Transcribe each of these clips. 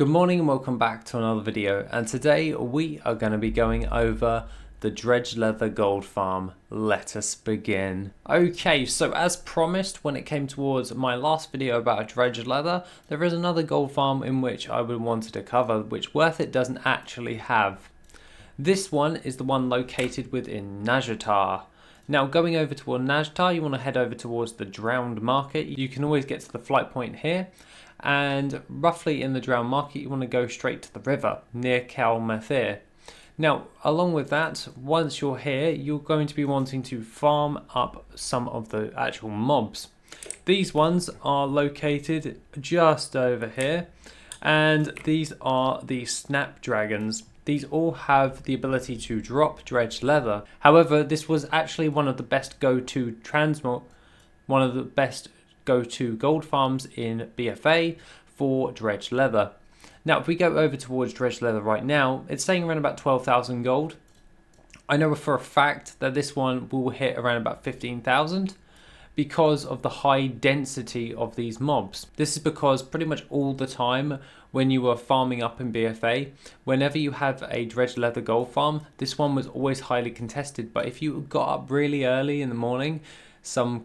Good morning and welcome back to another video, and today we are going to be going over the Dredge Leather Gold Farm. Let us begin. Okay, so as promised when it came towards my last video about Dredge Leather, there is another gold farm in which I would wanted to cover, which Worth It doesn't actually have. This one is the one located within Nazjatar. Now going over toward Nazjatar, you want to head over towards the Drowned Market. You can always get to the flight point here. And roughly in the Drowned Market, you want to go straight to the river near 𝐆𝐀𝐌𝐄 𝐕𝐨𝐢𝐝. Now, along with that, once you're here, you're going to be wanting to farm up some of the actual mobs. These ones are located just over here, and these are the Snapdragons. These all have the ability to drop dredged leather. However, this was actually one of the best go-to gold farms in BFA for dredged leather. Now if we go over towards dredged leather right now, it's saying around about 12,000 gold. I know for a fact that this one will hit around about 15,000 because of the high density of these mobs. This is because pretty much all the time when you were farming up in BFA, whenever you have a dredged leather gold farm, this one was always highly contested. But if you got up really early in the morning, some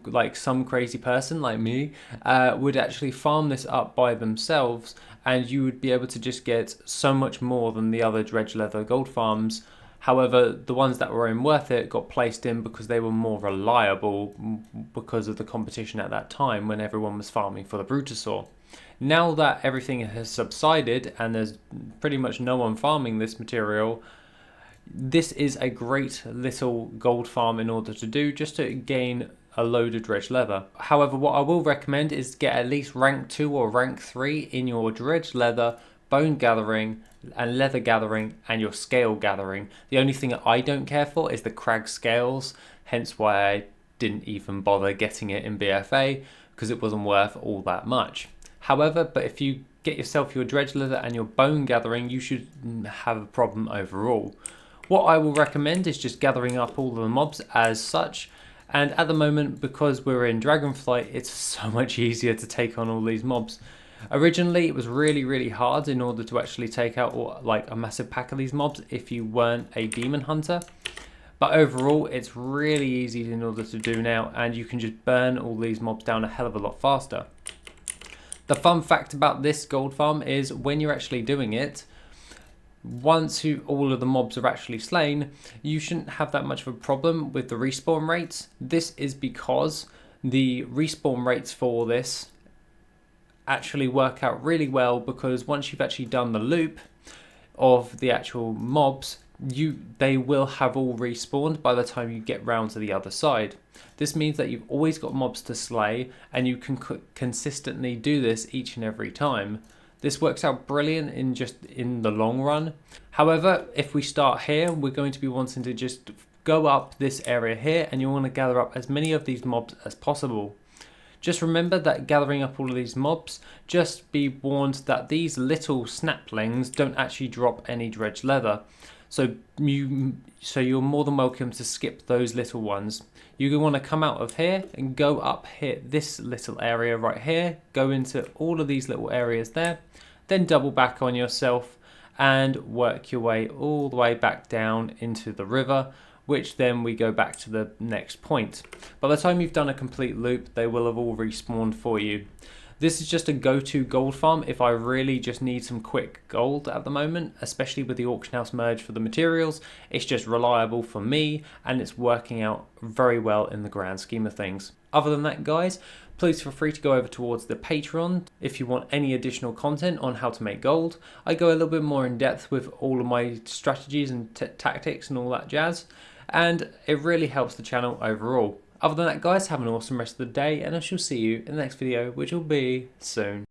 crazy person like me would actually farm this up by themselves, and you would be able to just get so much more than the other dredged leather gold farms. However, the ones that were in Worth It got placed in because they were more reliable because of the competition at that time when everyone was farming for the Brutosaur. Now that everything has subsided and there's pretty much no one farming this material, this is a great little gold farm in order to do, just to gain a load of dredged leather. However, what I will recommend is get at least rank 2 or rank 3 in your dredged leather, bone gathering and leather gathering and your scale gathering. The only thing that I don't care for is the crag scales, hence why I didn't even bother getting it in BFA, because it wasn't worth all that much. However, but if you get yourself your dredged leather and your bone gathering, you should have a problem overall. What I will recommend is just gathering up all of the mobs as such, and at the moment, because we're in Dragonflight, it's so much easier to take on all these mobs. Originally, it was really hard in order to actually take out like a massive pack of these mobs if you weren't a demon hunter. But overall, it's really easy in order to do now, and you can just burn all these mobs down a hell of a lot faster. The fun fact about this gold farm is when you're actually doing it, once all of the mobs are actually slain, you shouldn't have that much of a problem with the respawn rates. This is because the respawn rates for this actually work out really well, because once you've actually done the loop of the actual mobs, they will have all respawned by the time you get round to the other side. This means that you've always got mobs to slay, and you can consistently do this each and every time. This works out brilliant in the long run. However, if we start here, we're going to be wanting to just go up this area here, and you want to gather up as many of these mobs as possible. Just remember that gathering up all of these mobs, just be warned that these little snaplings don't actually drop any dredged leather. So you're more than welcome to skip those little ones. You want to come out of here and go up here, this little area right here, go into all of these little areas there, then double back on yourself and work your way all the way back down into the river, which then we go back to the next point. By the time you've done a complete loop, they will have all respawned for you. This is just a go-to gold farm if I really just need some quick gold at the moment, especially with the auction house merge for the materials. It's just reliable for me, and it's working out very well in the grand scheme of things. Other than that, guys, please feel free to go over towards the Patreon if you want any additional content on how to make gold. I go a little bit more in depth with all of my strategies and tactics and all that jazz, and it really helps the channel overall. Other than that, guys, have an awesome rest of the day, and I shall see you in the next video, which will be soon.